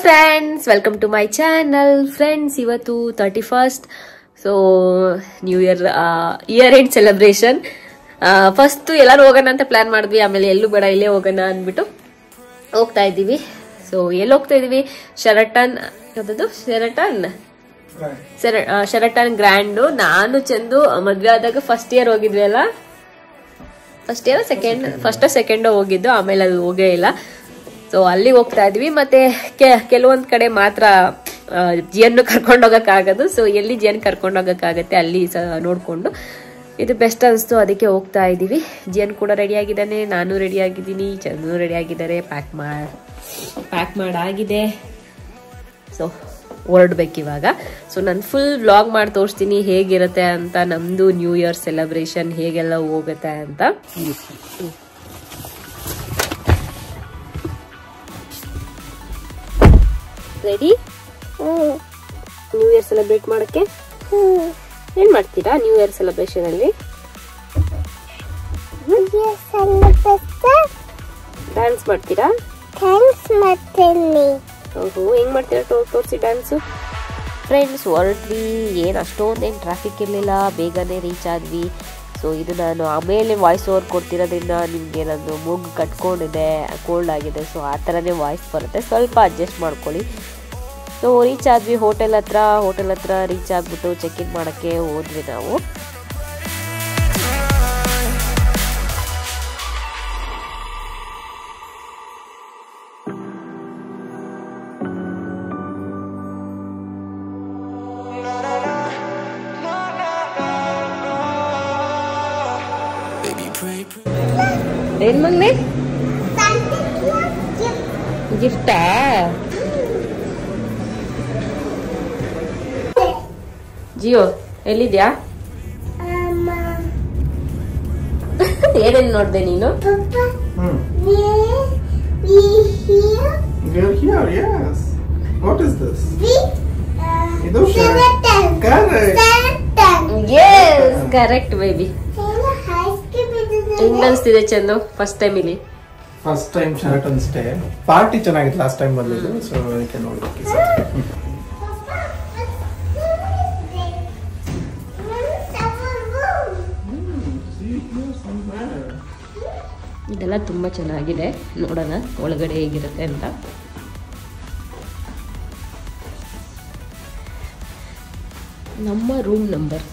Friends, welcome to my channel. Friends, ಇವತ್ತು 31st, so new year end celebration. First ಎಲ್ಲರೂ ಹೋಗೋಣ ಅಂತ plan ಮಾಡಿದ್ವಿ, ಆಮೇಲೆ ಎಲ್ಲೂ ಬೇಡ ಇಲ್ಲೇ ಹೋಗೋಣ ಅಂದ್ಬಿಟ್ಟು ಹೋಗ್ತಾ ಇದ್ದೀವಿ. ಸೊ ಎಲ್ಲಿ ಹೋಗ್ತಾ ಇದೀವಿ? ಶೆರಟನ್, ಯಾವ್ದು ಶೆರಟನ್ ಗ್ರ್ಯಾಂಡು. ನಾನು ಚಂದು ಮದ್ವೆ ಆದಾಗ ಫಸ್ಟ್ ಇಯರ್ ಹೋಗಿದ್ವಿ ಅಲ್ಲ, ಫಸ್ಟ್ ಸೆಕೆಂಡ್ ಹೋಗಿದ್ದು, ಆಮೇಲೆ ಅದು ಹೋಗೇ ಇಲ್ಲ. ಸೊ ಅಲ್ಲಿ ಹೋಗ್ತಾ ಇದ್ವಿ. ಮತ್ತೆ ಕೆಲವೊಂದ್ ಕಡೆ ಮಾತ್ರ ಜಿಯನ್ನು ಕರ್ಕೊಂಡು ಹೋಗಕ್ಕಾಗದು. ಸೊ ಎಲ್ಲಿ ಜಿಯನ್ ಕರ್ಕೊಂಡು ಹೋಗಕ್ಕಾಗತ್ತೆ ಅಲ್ಲಿ ನೋಡ್ಕೊಂಡು ಇದು ಬೆಸ್ಟ್ ಅನಿಸ್ತು, ಅದಕ್ಕೆ ಹೋಗ್ತಾ ಇದೀವಿ. ಜಿಯನ್ ಕೂಡ ರೆಡಿ ಆಗಿದ್ದಾನೆ, ನಾನು ರೆಡಿ ಆಗಿದ್ದೀನಿ, ಚಂದ್ರು ರೆಡಿ ಆಗಿದ್ದಾರೆ. ಪ್ಯಾಕ್ ಮಾಡಾಗಿದೆ. ಸೊ ಹೊರಡ್ಬೇಕು ಇವಾಗ. ಸೊ ನಾನು ಫುಲ್ ವ್ಲಾಗ್ ಮಾಡಿ ತೋರಿಸ್ತೀನಿ ಹೇಗಿರುತ್ತೆ ಅಂತ, ನಮ್ದು ನ್ಯೂ ಇಯರ್ ಸೆಲೆಬ್ರೇಷನ್ ಹೇಗೆಲ್ಲ ಹೋಗುತ್ತೆ ಅಂತ. ರೆಡಿ? ನ್ಯೂ ಇಯರ್ ಸೆಲೆಬ್ರೇಟ್ ಮಾಡಕ್ಕೆ ಏನ್ ಮಾಡ್ತೀರಾ ನ್ಯೂ ಇಯರ್ ಸೆಲೆಬ್ರೇಷನ್ ಅಲ್ಲಿ? ಡ್ಯಾನ್ಸ್ ಮಾಡ್ತೀರಾ? ಓಹೋ, ಹೆಂಗ್ ಮಾಡ್ತೀರಾ ತೋರಿಸಿ ಡ್ಯಾನ್ಸು. ಫ್ರೆಂಡ್ಸ್, ಹೊರಟ್ವಿ. ಏನ್ ಅಷ್ಟೊಂದೇನು ಟ್ರಾಫಿಕ್ ಇರಲಿಲ್ಲ, ಬೇಗನೆ ರೀಚ್ ಆದ್ವಿ. ಸೊ ಇದು ನಾನು ಆಮೇಲೆ ವಾಯ್ಸ್ ಓವರ್ ಕೊಡ್ತಿರೋದ್ರಿಂದ ನಿಮ್ಗೆ ನಾನು ಮೂಗು ಕಟ್ಕೊಂಡಿದೆ, ಕೋಲ್ಡ್ ಆಗಿದೆ. ಸೊ ಆ ಥರನೇ ವಾಯ್ಸ್ ಬರುತ್ತೆ, ಸ್ವಲ್ಪ ಅಡ್ಜಸ್ಟ್ ಮಾಡ್ಕೊಳ್ಳಿ. ಸೊ ರೀಚ್ ಆದ್ವಿ ಹೋಟೆಲ್ ಹತ್ರ ರೀಚ್ ಆಗ್ಬಿಟ್ಟು ಚೆಕ್ ಇನ್ ಮಾಡೋಕ್ಕೆ ಹೋದ್ವಿ ನಾವು. ಏನ್ ಮಗ್ನೆ? ಗಿಫ್ಟಾ? ಜಿಯೋ ಎಲ್ಲಿದ್ಯಾ? ಏನೇನು ನೋಡ್ದೆ ನೀನು? Correct baby. ಹೆಂಗ್ ಅನ್ಸ್ತಿದೆ ಚಂದು ಫಸ್ಟ್ ಟೈಮ್ ಇಲ್ಲಿ? First time Sheraton stay. Party ಚೆನ್ನಾಗಿತ್ತು ಲಾಸ್ಟ್ ಟೈಮ್ ಬಂದಿದ್ದು, ಸೊ ಅದಕ್ಕೆ ನೋಡ್ಬೇಕು. ಇದೆಲ್ಲ ತುಂಬಾ ಚೆನ್ನಾಗಿದೆ, ನೋಡೋಣ ಒಳಗಡೆ ಹೇಗಿರುತ್ತೆ ಅಂತ. ನಮ್ಮ ರೂಮ್ ನಂಬರ್.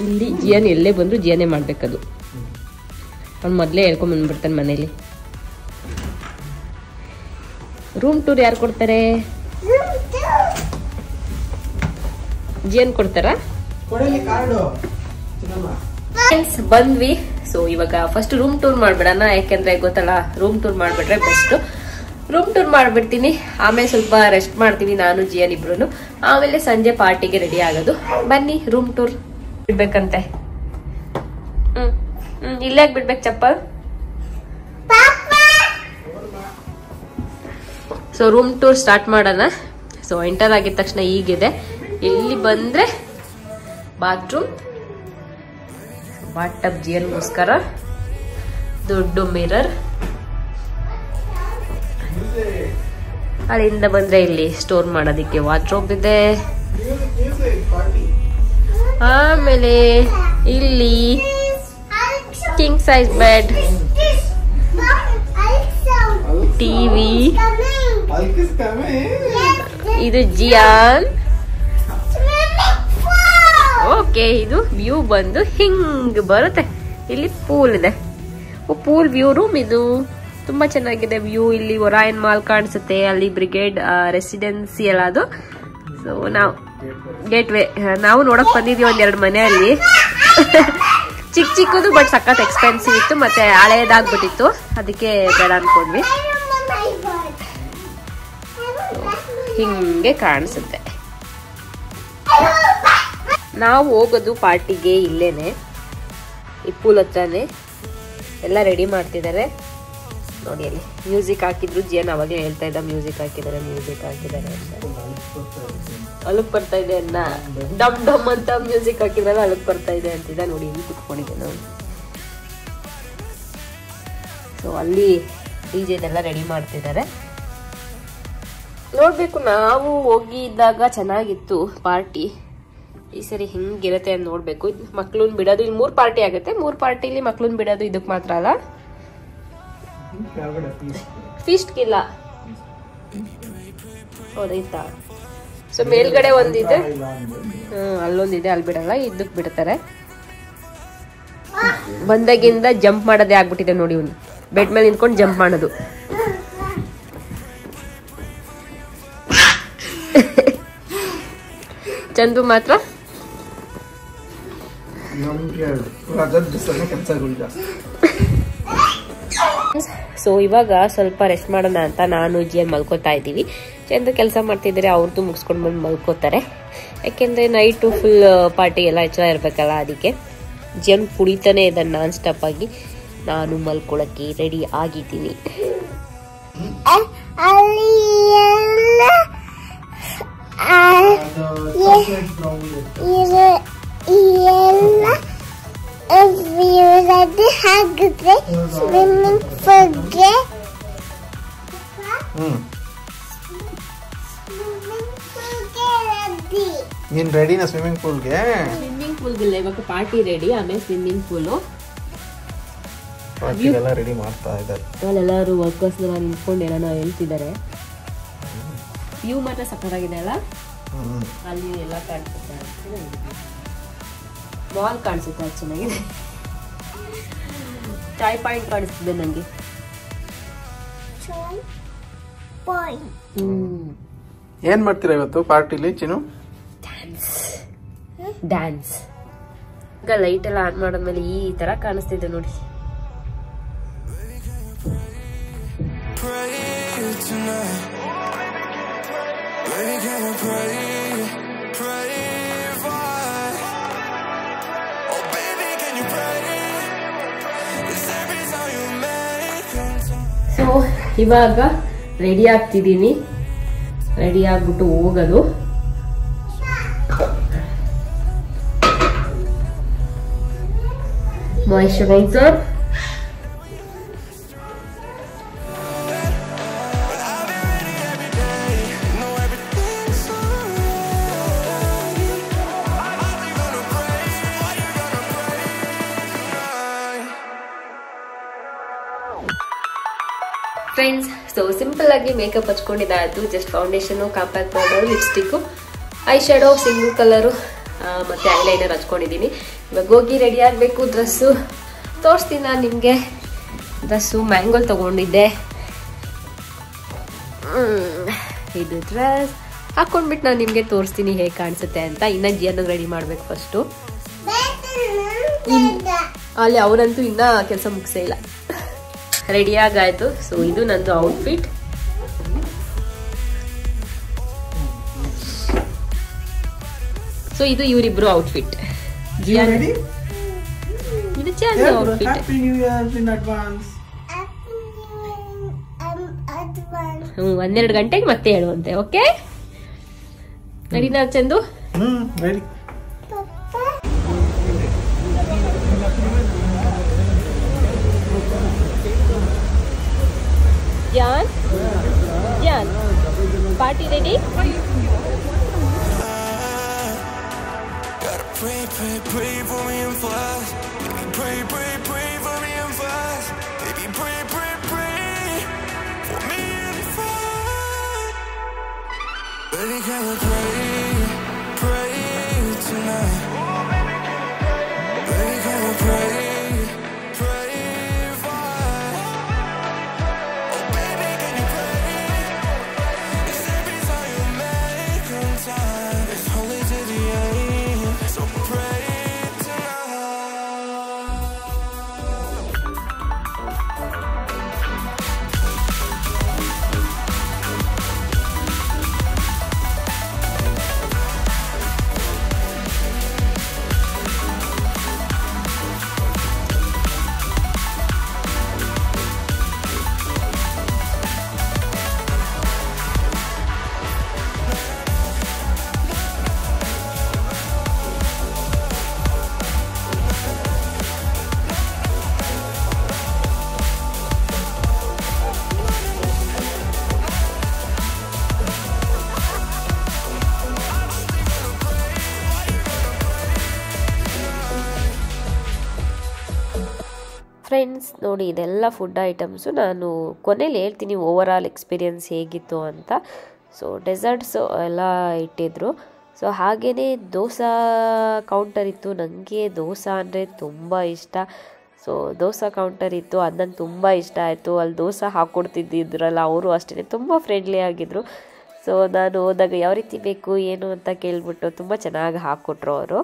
ಇಲ್ಲಿ ಜಿಯನ್ ಎಲ್ಲೇ ಬಂದ್ರು ಜಿಯನೇ ಮಾಡ್ಬೇಕದು. ಅವ್ನು ಮೊದಲೇ ಹೇಳ್ಕೊಂಡ್ ಬಂದ್ಬಿಡ್ತಾನೆ ಮನೇಲಿ. ರೂಮ್ ಟೂರ್ ಯಾರು ಕೊಡ್ತಾರೆ? ಜಿಯನ್ ಕೊಡ್ತಾರ? ಬಂದ್ವಿ. ಸೊ ಇವಾಗ ಫಸ್ಟ್ ರೂಮ್ ಟೂರ್ ಮಾಡ್ಬಿಡೋಣ, ಯಾಕೆಂದ್ರೆ ಗೊತ್ತಲ್ಲ ರೂಮ್ ಟೂರ್ ಮಾಡ್ಬಿಟ್ರೆ ಬೆಸ್ಟ್. ರೂಮ್ ಟೂರ್ ಮಾಡ್ಬಿಡ್ತೀನಿ, ಆಮೇಲೆ ಸ್ವಲ್ಪ ರೆಸ್ಟ್ ಮಾಡ್ತೀವಿ ನಾನು ಜಿಯನ್ ಇಬ್ರು. ಆಮೇಲೆ ಸಂಜೆ ಪಾರ್ಟಿಗೆ ರೆಡಿ ಆಗೋದು. ಬನ್ನಿ ರೂಮ್ ಟೂರ್ ಬಿಡ್ಬೇಕಂತೆ. ಇಲ್ಲೇ ಬಿಡ್ಬೇಕು ಚಪ್ಪಲ್. ಸೊ ರೂಮ್ ಟೂರ್ ಸ್ಟಾರ್ಟ್ ಮಾಡೋಣ. ಸೊ ಎಂಟರ್ ಆಗಿದ ತಕ್ಷಣ ಹೀಗಿದೆ. ಇಲ್ಲಿ ಬಂದ್ರೆ ಬಾತ್ರೂಮ್, ಬಾತ್ ಟಬ್ ಜಿಯನ್ಗೋಸ್ಕರ, ದೊಡ್ಡ ಮಿರರ್. ಅಲ್ಲಿಂದ ಬಂದ್ರೆ ಇಲ್ಲಿ ಸ್ಟೋರ್ ಮಾಡೋದಿಕ್ಕೆ ವಾರ್ಡ್ರೋಬ್ ಇದೆ. ಆಮೇಲೆ ಇಲ್ಲಿ ಕಿಂಗ್ ಸೈಜ್ ಬೆಡ್, ಟಿವಿ. ಇದು ಜಿಯಾನ್. ಓಕೆ, ಇದು ವ್ಯೂ ಬಂದು ಹಿಂಗ್ ಬರುತ್ತೆ. ಇಲ್ಲಿ ಪೂಲ್ ಇದೆ, ಪೂಲ್ ವ್ಯೂ ರೂಮ್. ಇದು ತುಂಬಾ ಚೆನ್ನಾಗಿದೆ ವ್ಯೂ. ಇಲ್ಲಿ ಒರಾಯನ್ ಮಾಲ್ ಕಾಣಿಸುತ್ತೆ, ಅಲ್ಲಿ ಬ್ರಿಗೇಡ್ ರೆಸಿಡೆನ್ಸಿ ಎಲ್ಲ ಅದು. ಸೊ ನಾವು ಗೇಟ್ವೇ ನಾವು ನೋಡಕ್ ಬಂದಿದ್ವಿ ಒಂದೆರಡು ಮನೆಯಲ್ಲಿ. ಚಿಕ್ಕದು ಬಟ್ ಸಖತ್ ಎಕ್ಸ್ಪೆನ್ಸಿವ್ ಇತ್ತು, ಮತ್ತೆ ಹಳೇದಾಗ್ಬಿಟ್ಟಿತ್ತು, ಅದಕ್ಕೆ ಬೇಡ ಅನ್ಕೊಂಡ್ವಿ. ಹಿಂಗೆ ಕಾಣಿಸುತ್ತೆ. ನಾವು ಹೋಗೋದು ಪಾರ್ಟಿಗೆ ಇಲ್ಲೇನೆ, ಈ ಪೂಲ್ ಹತ್ರನೇ. ಎಲ್ಲ ರೆಡಿ ಮಾಡ್ತಿದ್ದಾರೆ ನೋಡಿ. ಅಲ್ಲಿ ಮ್ಯೂಸಿಕ್ ಹಾಕಿದ್ರು, ಜಿಯನ್ ಅವಾಗಲೇ ಹೇಳ್ತಾ ಇದ್ದ ಮ್ಯೂಸಿಕ್ ಹಾಕಿದ್ದಾರೆ ಅಂತ. ಅಲುಕ್ ಬರ್ತಾ ಇದೆ ಅನ್ನ, ಡಮ್ ಡಮ್ ಅಂತ ಮ್ಯೂಸಿಕ್ ಹಾಕಿದ್ರೆ ಅಲುಕ್ ಬರ್ತಾ ಇದೆ ಅಂತಿದ್ದ. ನೋಡಿ ಇಲ್ಲಿ ಕುತ್ಕೊಂಡಿದ್ದೆ ನಾನು. ಸೊ ಅಲ್ಲಿ ಡಿಜೆನೆಲ್ಲ ರೆಡಿ ಮಾಡ್ತಿದ್ದಾರೆ. ನೋಡ್ಬೇಕು, ನಾವು ಹೋಗಿದ್ದಾಗ ಚೆನ್ನಾಗಿತ್ತು ಪಾರ್ಟಿ. ಈ ಸರಿ ಹಿಂಗಿರುತ್ತೆ ಅಂತ ನೋಡ್ಬೇಕು. ಮಕ್ಳನ್ ಬಿಡೋದು ಇಲ್ಲಿ 3 ಪಾರ್ಟಿ ಆಗುತ್ತೆ. 3 ಪಾರ್ಟಿಲಿ ಮಕ್ಳನ್ ಬಿಡೋದು ಇದಕ್ ಮಾತ್ರ ಅಲ್ಲ, ಫೀಸ್ಟ್ಗಿಲ್ಲ. ಹೌದೈತಾ? ಸೊ ಮೇಲ್ಗಡೆ ಒಂದಿದೆ, ಅಲ್ಲೊಂದಿದೆ, ಅಲ್ಲಿ ಬಿಡಲ್ಲ, ಇದಕ್ ಬಿಡ್ತಾರೆ. ಬಂದಾಗಿಂದ ಜಂಪ್ ಮಾಡೋದೇ ಆಗ್ಬಿಟ್ಟಿದೆ ನೋಡಿ. ಇವ್ನು ಬೆಡ್ ಮೇಲೆ ನಿಂತ್ಕೊಂಡು ಜಂಪ್ ಮಾಡೋದು. ಚಂದು ಮಾತ್ರ ಸೊ ಇವಾಗ ಸ್ವಲ್ಪ ರೆಸ್ಟ್ ಮಾಡೋಣ ಅಂತ ನಾನು ಜಿಯನ್ ಮಲ್ಕೋತಾ ಇದ್ದೀವಿ. ಚಂದ ಕೆಲಸ ಮಾಡ್ತಿದ್ರೆ ಅವ್ರದ್ದು ಮುಗಿಸ್ಕೊಂಡು ಬಂದು ಮಲ್ಕೋತಾರೆ. ಯಾಕೆಂದ್ರೆ ನೈಟು ಫುಲ್ ಪಾರ್ಟಿ ಎಲ್ಲ ಹೆಚ್ಚ ಇರ್ಬೇಕಲ್ಲ, ಅದಕ್ಕೆ ಜಿಯನ್ ಕುಡಿತಾನೆ ಇದ್ದಾನೆ ನಾನ್ ಸ್ಟಾಪ್ ಆಗಿ. ನಾನು ಮಲ್ಕೊಳಕ್ಕೆ ರೆಡಿ ಆಗಿದ್ದೀನಿ. ಸ್ವಿಮ್ಮಿಂಗ್ ಪೂಲ್ಗೆ ನೀನ್ ರೆಡಿನಾ? ಸ್ವಿಮ್ಮಿಂಗ್ ಪೂಲ್ಗೆ ಇವಾಗ ಪಾರ್ಟಿ ರೆಡಿ, ಆಮೇಲೆ ಸ್ವಿಮ್ಮಿಂಗ್ ಪೂಲು ರೆಡಿ ಮಾಡ್ತಾ ಇದ್ದಾರೆ. ಅಲ್ಲೆಲ್ಲರೂ ವರ್ಕರ್ಸ್ ನಿಂತ್ಕೊಂಡು ಏನೋ ಹೇಳ್ತಿದ್ದಾರೆ. ವ್ಯೂ ಮಾತ್ರ ಸಕ್ಕತ್ತಾಗಿದೆ ಅಲ್ಲ, ಅಲ್ಲಿ ಎಲ್ಲ ಕಾಣಿಸುತ್ತೆ. ಮಾಲ್ ಕಾಣಿಸುತ್ತೆ, ಅದು ಚೆನ್ನಾಗಿದೆ. ಚಾಯ್ ಪಾಯಿಂಟ್ ಕಾಣಿಸ್ತಿದೆ ನಂಗೆ. ಏನ್ ಮಾಡ್ತೀರಾ ಇವತ್ತು ಪಾರ್ಟಿಲಿ ಚಿನ್ನು? ಡ್ಯಾನ್ಸ್. ಈಗ ಲೈಟ್ ಎಲ್ಲ ಆನ್ ಮಾಡಿದ್ಮೇಲೆ ಈ ತರ ಕಾಣಿಸ್ತಿದೆ ನೋಡಿ. ಸೊ ಇವಾಗ ರೆಡಿ ಆಗ್ತಿದ್ದೀನಿ. ರೆಡಿ ಆಗ್ಬಿಟ್ಟು ಹೋಗೋದು. Moisturiser, friends. ಸೊ ಸಿಂಪಲ್ ಆಗಿ ಮೇಕಪ್ ಹಚ್ಕೊಂಡಿದ್ದಾಯ್ತು. Just foundation, compact powder, lipstick, eye shadow single colour ಮತ್ತೆ ಐಲೈನರ್ ಹಚ್ಕೊಂಡಿದ್ದೀನಿ. ಇವಾಗ ಹೋಗಿ ರೆಡಿ ಆಗಬೇಕು. ಡ್ರೆಸ್ಸು ತೋರಿಸ್ತೀನಿ ನಾನು ನಿಮಗೆ. ಡ್ರೆಸ್ಸು ಮ್ಯಾಂಗೋಲ್ ತಗೊಂಡಿದ್ದೆ. ಇದು ಡ್ರೆಸ್ ಹಾಕೊಂಡ್ಬಿಟ್ಟು ನಾನು ನಿಮಗೆ ತೋರಿಸ್ತೀನಿ ಹೇಗೆ ಕಾಣಿಸುತ್ತೆ ಅಂತ. ಇನ್ನು ಜಿಯನ್ನು ರೆಡಿ ಮಾಡಬೇಕು ಫಸ್ಟು. ಅಲ್ಲಿ ಅವರಂತೂ ಇನ್ನೂ ಕೆಲಸ ಮುಗಿಸೇ ಇಲ್ಲ. ರೆಡಿಯಾಗಾಯ್ತು. ಸೊ ಇದು ನಂದು ಔಟ್ಫಿಟ್. ಸೊ ಇದು ಇವರಿಬ್ರು ಔಟ್ಫಿಟ್. ಇದು ಚಂದ ಔಟ್ಫಿಟ್. 12 ಗಂಟೆಗೆ ಮತ್ತೆ ಹೇಳುವಂತೆ. ಓಕೆ, ರೆಡಿನಾ Chandu? Ready. Jan, party ready? Gotta pray for me and fast. Pray for me and fast. Baby, pray for me and fast. Baby, can you pray tonight? Baby, can you pray? Friends ನೋಡಿ, ಇದೆಲ್ಲ food items ನಾನು ಕೊನೆಯಲ್ಲಿ ಹೇಳ್ತೀನಿ over all experience ಹೇಗಿತ್ತು ಅಂತ. So desserts ಎಲ್ಲ ಇಟ್ಟಿದ್ರು. So ಹಾಗೆಯೇ ದೋಸೆ ಕೌಂಟರ್ ಇತ್ತು. ನನಗೆ ದೋಸೆ ಅಂದರೆ ತುಂಬ ಇಷ್ಟ. ಸೊ ದೋಸೆ ಕೌಂಟರ್ ಇತ್ತು, ಅದು ನಂಗೆ ತುಂಬ ಇಷ್ಟ ಆಯಿತು. ಅಲ್ಲಿ ದೋಸೆ ಹಾಕ್ಕೊಡ್ತಿದ್ದಿದ್ರಲ್ಲ, ಅವರು ಅಷ್ಟೇ ತುಂಬ ಫ್ರೆಂಡ್ಲಿ ಆಗಿದ್ದರು. ಸೊ ನಾನು ಹೋದಾಗ ಯಾವ ರೀತಿ ಬೇಕು ಏನು ಅಂತ ಕೇಳ್ಬಿಟ್ಟು ತುಂಬ ಚೆನ್ನಾಗಿ ಹಾಕ್ಕೊಟ್ರು ಅವರು.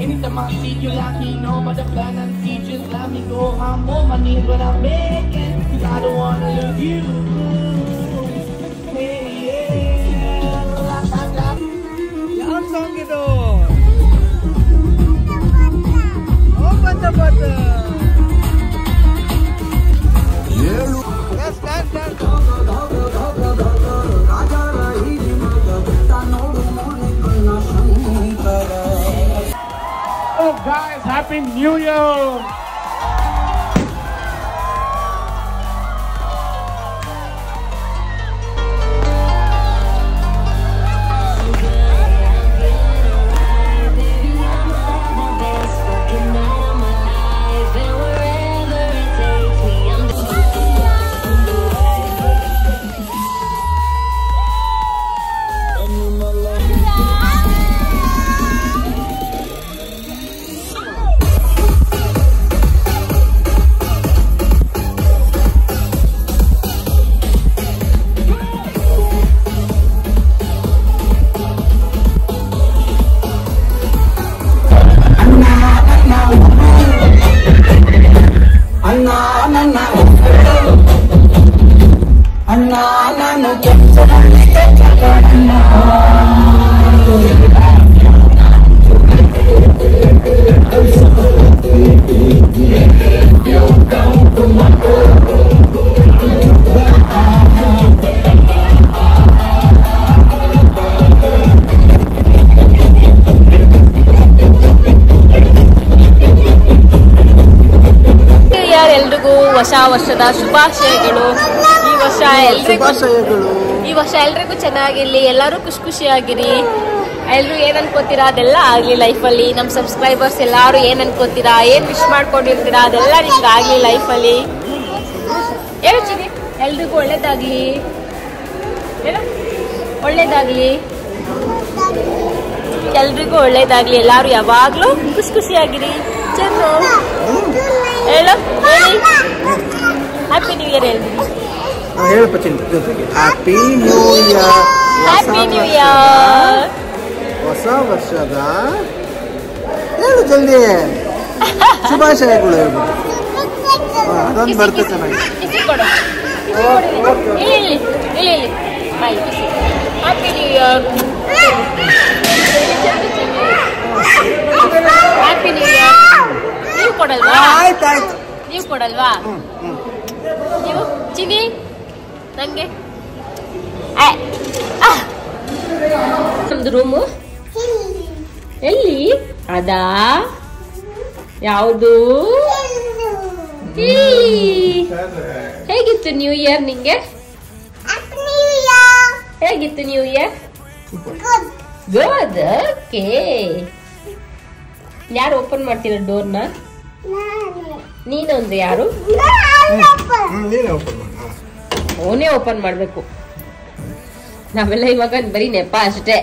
Anytime I see you, let me know. But the plan and see, just let me go. I'm on my knees when I'm begging, 'cause I don't wanna lose you. Hey, yeah. Yang song itu. Oh, bata-bata. Yes, dance. Oh guys, Happy New Year! ಹೊಸ ವರ್ಷದ ಶುಭಾಶಯಗಳು. ಈ ವರ್ಷ ಎಲ್ರಿಗೂ ಚೆನ್ನಾಗಿರ್ಲಿ, ಎಲ್ಲರೂ ಖುಷಿಯಾಗಿರಿ. ಎಲ್ಲರೂ ಏನ್ ಅನ್ಕೋತೀರಾ ಅದೆಲ್ಲ ಆಗ್ಲಿ ಲೈಫಲ್ಲಿ. ನಮ್ಮ ಸಬ್ಸ್ಕ್ರೈಬರ್ಸ್ ಎಲ್ಲಾರು ಏನ್ ಅನ್ಕೋತೀರಾ, ಏನ್ ವಿಶ್ ಮಾಡ್ಕೊಂಡಿರ್ತೀರಾ ಅದೆಲ್ಲ ನಿಮ್ಗೆ ಆಗ್ಲಿ ಲೈಫಲ್ಲಿ. ಹೇಳ್ತೀನಿ ಎಲ್ರಿಗೂ ಒಳ್ಳೇದಾಗ್ಲಿ, ಒಳ್ಳೇದಾಗ್ಲಿ, ಎಲ್ರಿಗೂ ಒಳ್ಳೇದಾಗ್ಲಿ. ಎಲ್ಲಾರು ಯಾವಾಗ್ಲೂ ಖುಷಿಯಾಗಿರಿ. ಚಂದ್ರು ಹೇಳು, ಹೇಳಿ ಹ್ಯಾಪಿ ನ್ಯೂ ಇಯರ್ ಹೇಳ್ಬಿಡಿ. Happy new year. Happy new year. ಹೊಸ ವರ್ಷದ ಹೇಳು ಜಲ್ದಿ ಶುಭಾಶಯಗಳು ಹೇಳ್ಬಿಡಿ. ಅದೊಂದು ಬರ್ತದೆ ಚೆನ್ನಾಗಿ. ಇಲ್ಲಿ ಬಾಯ್ ಬಿಸಿ. Happy new year. Happy new year. ನೀವು ಕೊಡಲ್ವಾ? ನೀವು ಕೊಡಲ್ವಾ? ನೀವು ಚಿನಿ ನಂಗೆ ನಮ್ದು ರೂಮು ಎಲ್ಲಿ ಅದಾ ಯಾವುದು? ಹೇಗಿತ್ತು ನ್ಯೂ ಇಯರ್ ನಿಂಗೆ? ಹೇಗಿತ್ತು ನ್ಯೂ ಇಯರ್? ಗುಡ್. ಓಕೆ. ಯಾರು ಓಪನ್ ಮಾಡ್ತೀರ ಡೋರ್ನ? ನೀನೊಂದು ಯಾರು? ಅವನೇ ಓಪನ್ ಮಾಡ್ಬೇಕು. ನಾವೆಲ್ಲ ಇವಾಗ ಬರೀ ನೆಪ ಅಷ್ಟೇ.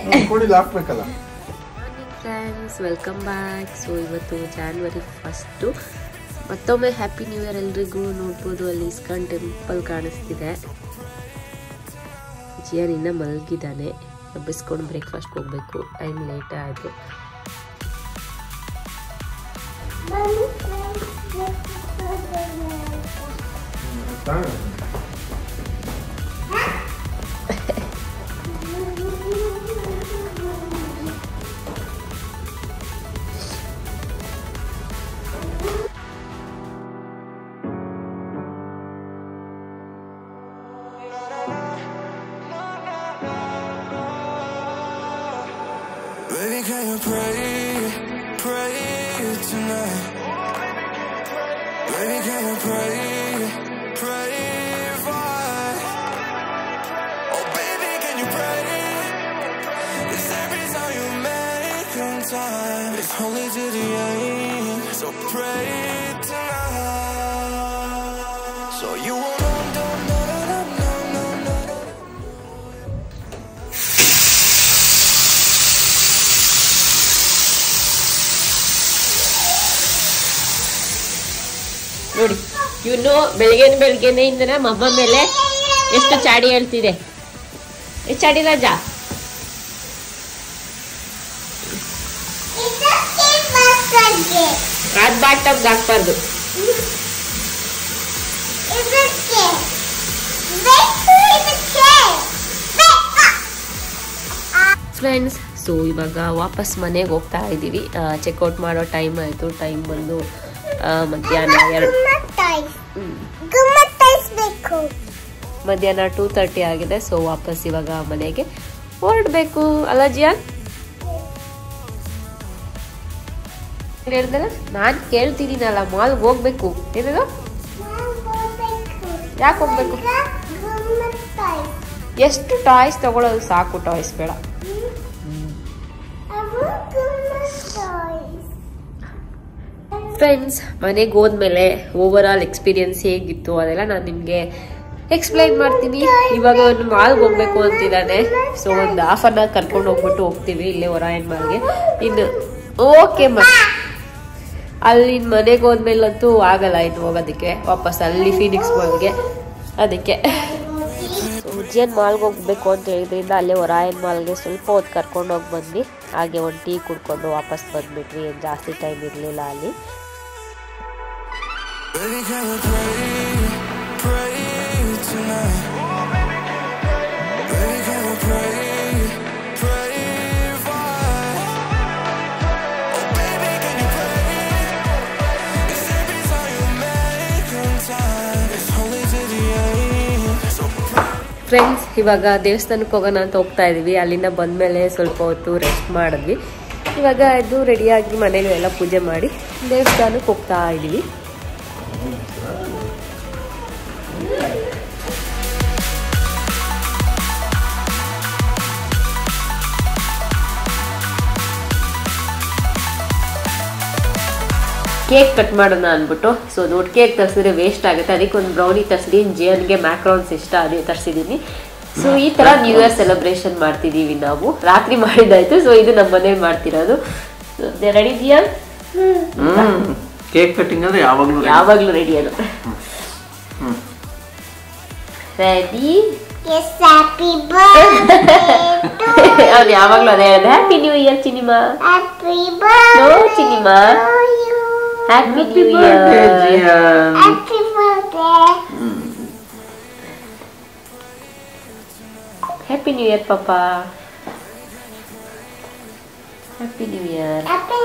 Friends welcome back. ಸೊ ಇವತ್ತು January 1 ಮತ್ತೊಮ್ಮೆ ಹ್ಯಾಪಿ ನ್ಯೂ ಇಯರ್ ಎಲ್ರಿಗೂ. ನೋಡ್ಬೋದು ಅಲ್ಲಿ ಇಸ್ಕಾನ್ ಟೆಂಪಲ್ ಕಾಣಿಸ್ತಿದೆ. ಜಿಯನ್ ಇನ್ನ ಮಲಗಿದ್ದಾನೆ. ಎಬ್ಬಿಸ್ಕೊಂಡು ಬ್ರೇಕ್ಫಾಸ್ಟ್ ಹೋಗ್ಬೇಕು. ಟೈಮ್ ಲೇಟ್ ಆಯಿತು. Baby, can you pray tonight? Baby, can you pray for? Oh, baby, can you pray? 'Cause every time you make time, it's only to the end. So pray tonight. So you won't ನೋಡಿ ಇವನು ಬೆಳಗ್ಗೆನೆ ಇಂದನ ಮಮ್ಮ ಮೇಲೆ ಎಷ್ಟು ಚಾಡಿ ಹೇಳ್ತಿದೆ. ಎಷ್ಟು ಚಾಡಿ ರಾಜ? ಅದ್ ಬಾಟಮ್ಗೆ ಹಾಕ್ಬಾರ್ದು. ಫ್ರೆಂಡ್ಸ್, ಸೊ ಇವಾಗ ವಾಪಸ್ ಮನೆಗೆ ಹೋಗ್ತಾ ಇದ್ದೀವಿ. ಚೆಕ್ಔಟ್ ಮಾಡೋ ಟೈಮ್ ಆಯಿತು. ಟೈಮ್ ಬಂದು ಮಧ್ಯಾಹ್ನ 2:30 ಆಗಿದೆ. ಸೊ ವಾಪಸ್ ಇವಾಗ ಮನೆಗೆ ಹೊರಡ್ಬೇಕು ಅಲ್ಲ ಜಿಯಾನ್? ಹೇಳ್ದಲ್ಲ, ನಾನು ಕೇಳ್ತಿದ್ದೀನಲ್ಲ, ಮಾಲ್ಗೆ ಹೋಗ್ಬೇಕು. ಏನದು? ಯಾಕೆ ಹೋಗ್ಬೇಕು? ಎಷ್ಟು ಟಾಯ್ಸ್ ತಗೊಳ್ಳೋದು? ಸಾಕು, ಟಾಯ್ಸ್ ಬೇಡ. ಫ್ರೆಂಡ್ಸ್, ಮನೆಗೆ ಹೋದ್ಮೇಲೆ ಓವರ್ ಆಲ್ ಎಕ್ಸ್ಪೀರಿಯನ್ಸ್ ಹೇಗಿತ್ತು ಅದೆಲ್ಲ ನಾನು ನಿಮಗೆ ಎಕ್ಸ್ಪ್ಲೈನ್ ಮಾಡ್ತೀನಿ. ಇವಾಗ ಒಂದು ಮಾಲ್ಗೆ ಹೋಗ್ಬೇಕು ಅಂತಿದ್ದಾನೆ. ಸೊ ಒಂದು ½ ಅನ್ನ ಕರ್ಕೊಂಡು ಹೋಗ್ತೀವಿ ಇಲ್ಲೇ ಒರಾಯನ್ ಮಾಲ್ಗೆ. ಇನ್ನು ಓಕೆ ಅಲ್ಲಿ ಮನೆಗೆ ಹೋದ್ಮೇಲಂತೂ ಆಗಲ್ಲ ಇನ್ನು ಹೋಗೋದಕ್ಕೆ. ವಾಪಸ್ ಅಲ್ಲಿ ಫೀನಿಕ್ಸ್ ಮಾಲ್ಗೆ. ಅದಕ್ಕೆ ಜಿಯನ್ ಮಾಲ್ಗೆ ಹೋಗ್ಬೇಕು ಅಂತ ಹೇಳಿದ್ರಿಂದ ಅಲ್ಲೇ ಒರಾಯನ್ ಮಾಲ್ಗೆ ಸ್ವಲ್ಪ ಹೊತ್ತು ಕರ್ಕೊಂಡು ಹೋಗಿ ಬಂದು ಹಾಗೆ ಒಂದು ಟೀ ಕುಡ್ಕೊಂಡು ವಾಪಸ್ ಬಂದ್ಬಿಟ್ವಿ. ಏನು ಜಾಸ್ತಿ ಟೈಮ್ ಇರಲಿಲ್ಲ ಅಲ್ಲಿ. Baby, can you pray tonight? Baby, can you pray for? Oh, baby, can you pray? 'Cause every time you make time, it's only to the end. So friends, ಇವಾಗ ದೇವಸ್ಥಾನಕ್ಕೆ ಹೋಗೋಣ ಅಂತ ಹೋಗ್ತಾ ಇದೀವಿ. ಅಲ್ಲಿಂದ ಬಂದ್ಮೇಲೆ ಸ್ವಲ್ಪ ಹೊತ್ತು ರೆಸ್ಟ್ ಮಾಡಿದ್ವಿ. ಇವಾಗ ಎದ್ದು ರೆಡಿಯಾಗಿ ಮನೇಲಿ ಎಲ್ಲ ಪೂಜೆ ಮಾಡಿ ದೇವಸ್ಥಾನಕ್ಕೆ ಹೋಗ್ತಾ ಇದೀವಿ. ಕೇಕ್ ಕಟ್ ಮಾಡೋಣ ಅಂದ್ಬಿಟ್ಟು, ಸೊ ನೋಡಿ ಕೇಕ್ ತರಿಸಿದ್ರೆ ವೇಸ್ಟ್ ಆಗುತ್ತೆ. ಅದಕ್ಕೆ ಒಂದು ಬ್ರೌನಿ ತರಿಸಿದೀನಿ. ಜಿಯನ್ಗೆ ಮ್ಯಾಕ್ರಾನ್ಸ್ ಇಷ್ಟ, ಅದೇ ತರಿಸಿದ್ದೀನಿ. ಸೊ ಈ ಥರ ನ್ಯೂ ಇಯರ್ ಸೆಲೆಬ್ರೇಷನ್ ಮಾಡ್ತಿದ್ದೀವಿ ನಾವು. ರಾತ್ರಿ ಮಾಡಿದ್ದಾಯ್ತು. ಸೊ ಇದು ನಮ್ಮ ಮನೇಲಿ ಮಾಡ್ತಿರೋದು. ರೆಡಿ ಜಿಯನ್? ಕೇಕ್ ಕಟ್ಟಿಂಗ್ ಅಂದ್ರೆ ಯಾವಾಗಲೂ ರೆಡಿ ಅದು. ರೆಡಿ? ಅವ್ನು ಯಾವಾಗಲೂ ಅದೇ ಹೇಳಿದೆ. ಹ್ಯಾಪಿ ನ್ಯೂ ಇಯರ್ ಚಿನಿಮಾ. ನೋ ಚಿನಿಮಾ, happy new year. Happy new year ಪಾಪ. Happy new year. Happy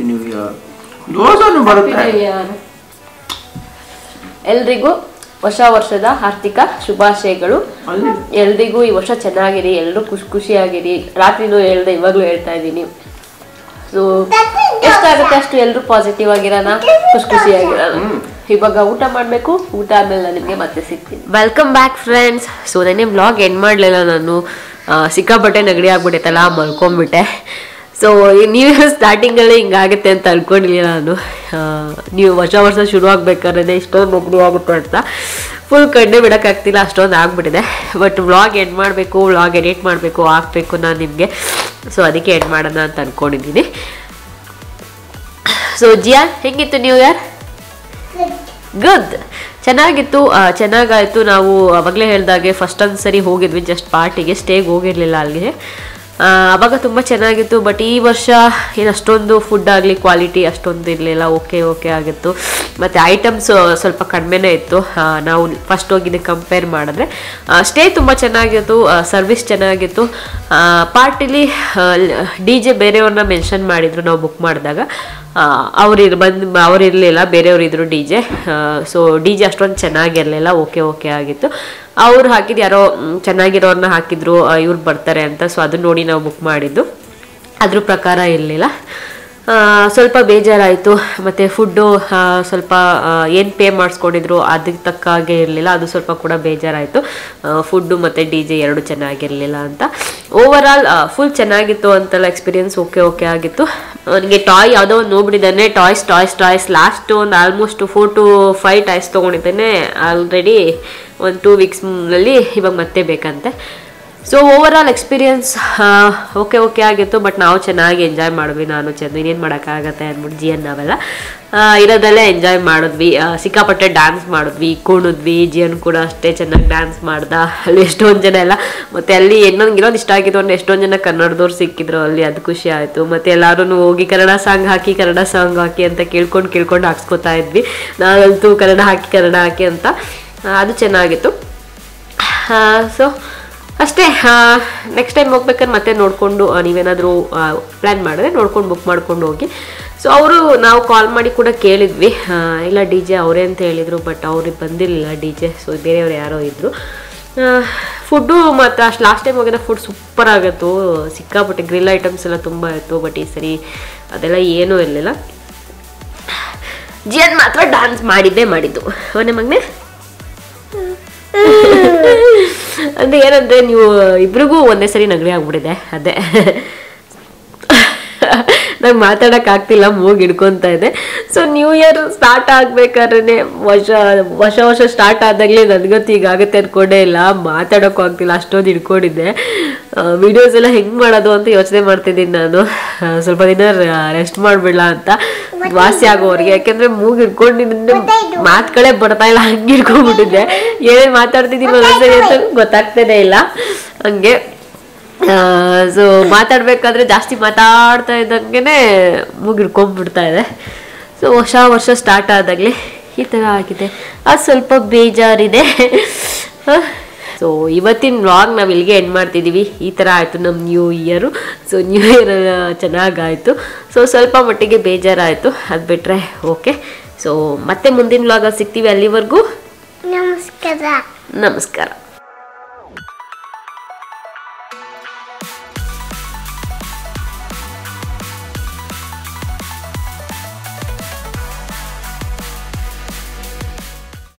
new year. ದೋಸೆನೂ ಬರುತ್ತೆ. ಎಲ್ರಿಗೂ ಹೊಸ ವರ್ಷದ ಆರ್ಥಿಕ ಶುಭಾಶಯಗಳು. ಎಲ್ರಿಗೂ ಈ ವರ್ಷ ಚೆನ್ನಾಗಿರಿ, ಎಲ್ಲರೂ ಖುಷಿಯಾಗಿರಿ. ರಾತ್ರಿನೂ ಹೇಳ್ದೆ, ಇವಾಗ್ಲೂ ಹೇಳ್ತಾ ಇದ್ದೀನಿ. ಸೊ ಎಷ್ಟಾಗುತ್ತೆ ಅಷ್ಟು ಎಲ್ಲರೂ ಪಾಸಿಟಿವ್ ಆಗಿರೋಣ, ಖುಷಿಯಾಗಿರೋಣ. ಇವಾಗ ಊಟ ಮಾಡಬೇಕು. ಊಟ ಆದ್ಮೇಲೆ ನಾನು ನಿಮಗೆ ಮತ್ತೆ ಸಿಗ್ತೀನಿ. Welcome back friends. ಸೊ ನೆನ್ನೆ ವ್ಲಾಗ್ ಎಂಡ್ ಮಾಡಲಿಲ್ಲ ನಾನು, ಸಿಕ್ಕಾಪಟ್ಟೆ ನೆಗಡಿ ಆಗ್ಬಿಟ್ಟೈತಲ್ಲ, ಮಲ್ಕೊಂಡ್ಬಿಟ್ಟೆ. ಸೊ ನೀವು ಸ್ಟಾರ್ಟಿಂಗಲ್ಲೇ ಹಿಂಗಾಗುತ್ತೆ ಅಂತ ಅನ್ಕೊಂಡಿಲ್ಲ ನಾನು. ನೀವು ವರ್ಷ ಶುರು ಆಗ್ಬೇಕಾದ್ರೆ ಇಷ್ಟೊಂದು ನೆಗಡಿ ಆಗುತ್ತೆ ಅಂತ ಫುಲ್ ಕಣ್ಣೆ ಬಿಡೋಕ್ಕಾಗ್ತಿಲ್ಲ, ಅಷ್ಟೊಂದು ಆಗ್ಬಿಟ್ಟಿದೆ. ಬಟ್ ವ್ಲಾಗ್ ಎಂಡ್ ಮಾಡಬೇಕು, ವ್ಲಾಗ್ ಎಡಿಟ್ ಮಾಡಬೇಕು, ಹಾಕಬೇಕು ನಾನು ನಿಮಗೆ. ಸೊ ಅದಕ್ಕೆ ಎಂಡ್ ಮಾಡೋಣ ಅಂತ ಅಂದ್ಕೊಂಡಿದ್ದೀನಿ. ಸೊ ಜಿಯಾ, ಹೆಂಗಿತ್ತು ನ್ಯೂ ಇಯರ್? ಗುಡ್, ಚೆನ್ನಾಗಿತ್ತು, ಚೆನ್ನಾಗಾಯಿತು. ನಾವು ಅವಾಗಲೇ ಹೇಳ್ದಾಗೆ ಫಸ್ಟ್ ಒಂದು ಸರಿ ಹೋಗಿದ್ವಿ ಜಸ್ಟ್ ಪಾರ್ಟಿಗೆ, ಸ್ಟೇಗೆ ಹೋಗಿರಲಿಲ್ಲ ಅಲ್ಲಿಗೆ. ಆವಾಗ ತುಂಬ ಚೆನ್ನಾಗಿತ್ತು. ಬಟ್ ಈ ವರ್ಷ ಏನು ಅಷ್ಟೊಂದು ಫುಡ್ ಆಗಲಿ ಕ್ವಾಲಿಟಿ ಅಷ್ಟೊಂದು ಇರಲಿಲ್ಲ. ಓಕೆ ಆಗಿತ್ತು. ಮತ್ತು ಐಟಮ್ಸ್ ಸ್ವಲ್ಪ ಕಡಿಮೆನೇ ಇತ್ತು ನಾವು ಫಸ್ಟ್ ಹೋಗಿದ್ದೆ ಕಂಪೇರ್ ಮಾಡಿದ್ರೆ. ಸ್ಟೇ ತುಂಬ ಚೆನ್ನಾಗಿತ್ತು, ಸರ್ವಿಸ್ ಚೆನ್ನಾಗಿತ್ತು. ಪಾರ್ಟಿಲಿ DJ ಬೇರೆಯವ್ರನ್ನ ಮೆನ್ಷನ್ ಮಾಡಿದರು ನಾವು ಬುಕ್ ಮಾಡಿದಾಗ. ಅವ್ರಿರಲಿಲ್ಲ, ಬೇರೆಯವ್ರು ಇದ್ರು DJ. ಸೊ DJ ಅಷ್ಟೊಂದು ಚೆನ್ನಾಗಿರಲಿಲ್ಲ, ಓಕೆ ಆಗಿತ್ತು. ಅವ್ರು ಹಾಕಿದ್ದು ಯಾರೋ ಚೆನ್ನಾಗಿರೋರನ್ನ ಹಾಕಿದ್ರು, ಇವ್ರು ಬರ್ತಾರೆ ಅಂತ. ಸೊ ಅದನ್ನ ನೋಡಿ ನಾವು ಬುಕ್ ಮಾಡಿದ್ದು, ಅದ್ರ ಪ್ರಕಾರ ಇರಲಿಲ್ಲ. ಸ್ವಲ್ಪ ಬೇಜಾರಾಯಿತು. ಮತ್ತು ಫುಡ್ಡು ಸ್ವಲ್ಪ ಏನು ಪೇ ಮಾಡಿಸ್ಕೊಂಡಿದ್ರು ಅದಕ್ಕೆ ತಕ್ಕ ಹಾಗೆ ಇರಲಿಲ್ಲ, ಅದು ಸ್ವಲ್ಪ ಕೂಡ ಬೇಜಾರಾಯಿತು. ಫುಡ್ಡು ಮತ್ತು DJ ಎರಡು ಚೆನ್ನಾಗಿರಲಿಲ್ಲ ಅಂತ. ಓವರಾಲ್ ಫುಲ್ ಚೆನ್ನಾಗಿತ್ತು ಅಂತಲ್ಲ ಎಕ್ಸ್ಪೀರಿಯನ್ಸ್. ಓಕೆ ಆಗಿತ್ತು. ನನಗೆ ಟಾಯ್ ಯಾವುದೋ ಒಂದು ನೋಡ್ಬಿಟ್ಟಿದ್ದಾನೆ, ಟಾಯ್ಸ್ ಲಾಸ್ಟ್ ಒಂದು ಆಲ್ಮೋಸ್ಟ್ 4 to 5 ಟಾಯ್ಸ್ ತೊಗೊಂಡಿದ್ದೇನೆ ಆಲ್ರೆಡಿ. ಒಂದು 2 ವೀಕ್ಸ್ನಲ್ಲಿ ಇವಾಗ ಮತ್ತೆ ಬೇಕಂತೆ. ಸೊ ಓವರಾಲ್ ಎಕ್ಸ್ಪೀರಿಯನ್ಸ್ ಓಕೆ ಆಗಿತ್ತು. ಬಟ್ ನಾವು ಚೆನ್ನಾಗಿ ಎಂಜಾಯ್ ಮಾಡಿದ್ವಿ. ನಾನು ಇನ್ನೇನು ಮಾಡೋಕ್ಕಾಗತ್ತೆ ಅಂದ್ಬಿಟ್ಟು ಜಿಯನ್ ನಾವೆಲ್ಲ ಇರೋದಲ್ಲೇ ಎಂಜಾಯ್ ಮಾಡಿದ್ವಿ. ಸಿಕ್ಕಾಪಟ್ಟೆ ಡ್ಯಾನ್ಸ್ ಮಾಡಿದ್ವಿ, ಕುಣಿದ್ವಿ. ಜಿಯನ್ ಕೂಡ ಅಷ್ಟೇ ಚೆನ್ನಾಗಿ ಡ್ಯಾನ್ಸ್ ಮಾಡ್ದ. ಅಲ್ಲಿ ಎಷ್ಟೊಂದು ಜನ ಎಲ್ಲ, ಮತ್ತು ಅಲ್ಲಿ ಇನ್ನೊಂದು ಇಷ್ಟ ಆಗಿತ್ತು ಅಂದರೆ ಎಷ್ಟೊಂದು ಜನ ಕನ್ನಡದವ್ರು ಸಿಕ್ಕಿದ್ರು ಅಲ್ಲಿ, ಅದು ಖುಷಿ ಆಯಿತು. ಮತ್ತು ಎಲ್ಲರೂ ಹೋಗಿ ಕನ್ನಡ ಸಾಂಗ್ ಹಾಕಿ ಅಂತ ಕೇಳ್ಕೊಂಡು ಹಾಕ್ಸ್ಕೊತಾ ಇದ್ವಿ. ನಾನಂತೂ ಕನ್ನಡ ಹಾಕಿ ಅಂತ, ಅದು ಚೆನ್ನಾಗಿತ್ತು. ಸೊ ಅಷ್ಟೇ. ನೆಕ್ಸ್ಟ್ ಟೈಮ್ ಹೋಗ್ಬೇಕಾದ್ರೆ ಮತ್ತೆ ನೋಡಿಕೊಂಡು, ನೀವೇನಾದರೂ ಪ್ಲ್ಯಾನ್ ಮಾಡಿದ್ರೆ ನೋಡ್ಕೊಂಡು ಬುಕ್ ಮಾಡ್ಕೊಂಡು ಹೋಗಿ. ಸೊ ನಾವು ಕಾಲ್ ಮಾಡಿ ಕೂಡ ಕೇಳಿದ್ವಿ, ಇಲ್ಲ DJ ಅವರೇ ಅಂತ ಹೇಳಿದರು. ಬಟ್ ಅವ್ರಿಗೆ ಬಂದಿರಲಿಲ್ಲ DJ. ಸೊ ಬೇರೆಯವ್ರು ಯಾರೋ ಇದ್ದರು. ಫುಡ್ಡು ಮತ್ತು ಅಷ್ಟು ಲಾಸ್ಟ್ ಟೈಮ್ ಹೋಗಿದ್ದ ಫುಡ್ ಸೂಪರ್ ಆಗಿತ್ತು. ಸಿಕ್ಕಾಪಟ್ಟೆ ಗ್ರಿಲ್ ಐಟಮ್ಸ್ ಎಲ್ಲ ತುಂಬ ಇತ್ತು. ಬಟ್ ಈ ಸರಿ ಅದೆಲ್ಲ ಏನೂ ಇರಲಿಲ್ಲ. ಜಿಯನ್ ಮಾತ್ರ ಡ್ಯಾನ್ಸ್ ಮಾಡಿದ್ದು. ಅವನೇ ಮಗನೇ ಅಂದರೆ ಏನಂದರೆ ನೀವು ಇಬ್ರಿಗೂ ಒಂದೇ ಸರಿ ನೆಗಡಿ ಆಗ್ಬಿಟ್ಟಿದೆ. ಅದೇ ನಂಗೆ ಮಾತಾಡೋಕ್ಕಾಗ್ತಿಲ್ಲ, ಮೂಗು ಹಿಡ್ಕೊತಾ ಇದೆ. ಸೊ ನ್ಯೂ ಇಯರ್ ಸ್ಟಾರ್ಟ್ ಆಗ್ಬೇಕಾದ್ರೆ ವರ್ಷ ಸ್ಟಾರ್ಟ್ ಆದಾಗಲೇ ನನಗಂತೂ ಹೀಗಾಗುತ್ತೆ ಅಂದ್ಕೊಂಡೇ ಇಲ್ಲ. ಮಾತಾಡೋಕ್ಕೂ ಆಗ್ತಿಲ್ಲ, ಅಷ್ಟೊಂದು ಹಿಡ್ಕೊಂಡಿದ್ದೆ. ವಿಡಿಯೋಸ್ ಎಲ್ಲ ಹೆಂಗೆ ಮಾಡೋದು ಅಂತ ಯೋಚನೆ ಮಾಡ್ತಿದ್ದೀನಿ ನಾನು. ಸ್ವಲ್ಪ ದಿನ ರೆಸ್ಟ್ ಮಾಡಿಬಿಡಲ ಅಂತ ವಾಸಿ ಆಗೋವರೆಗೆ. ಯಾಕೆಂದರೆ ಮೂಗು ಹಿಡ್ಕೊಂಡಿದ್ದೆ, ಮಾತುಗಳೇ ಬರ್ತಾ ಇಲ್ಲ, ಹಂಗೆ ಹಿಡ್ಕೊಂಡ್ಬಿಟ್ಟಿದ್ದೆ. ಏನೇನು ಮಾತಾಡ್ತಿದ್ದೀನಿ ಅಂತ ಗೊತ್ತಾಗ್ತಾನೆ ಇಲ್ಲ ಹಂಗೆ. ಸೊ ಮಾತಾಡ್ಬೇಕಾದ್ರೆ ಜಾಸ್ತಿ ಮಾತಾಡ್ತಾ ಇದ್ದಂಗೆ ಮೂಗು ಹಿಡ್ಕೊಂಡ್ಬಿಡ್ತಾ ಇದೆ. ಸೊ ವರ್ಷ ಸ್ಟಾರ್ಟ್ ಆದಾಗಲೇ ಈ ಥರ ಆಗಿದೆ, ಅದು ಸ್ವಲ್ಪ ಬೇಜಾರಿದೆ. ಸೊ ಇವತ್ತಿನ ವ್ಲಾಗ್ ನಾವು ಇಲ್ಲಿಗೆ ಎಂಡ್ ಮಾಡ್ತಿದ್ದೀವಿ. ಈ ಥರ ಆಯಿತು ನಮ್ಮ new year. So new year ಚೆನ್ನಾಗಾಯಿತು. ಸೊ ಸ್ವಲ್ಪ ಮಟ್ಟಿಗೆ ಬೇಜಾರಾಯಿತು, ಅದು ಬಿಟ್ಟರೆ ಓಕೆ. ಸೊ ಮತ್ತೆ ಮುಂದಿನ ವ್ಲಾಗಲ್ಲಿ ಸಿಗ್ತೀವಿ. ಅಲ್ಲಿವರೆಗೂ ನಮಸ್ಕಾರ.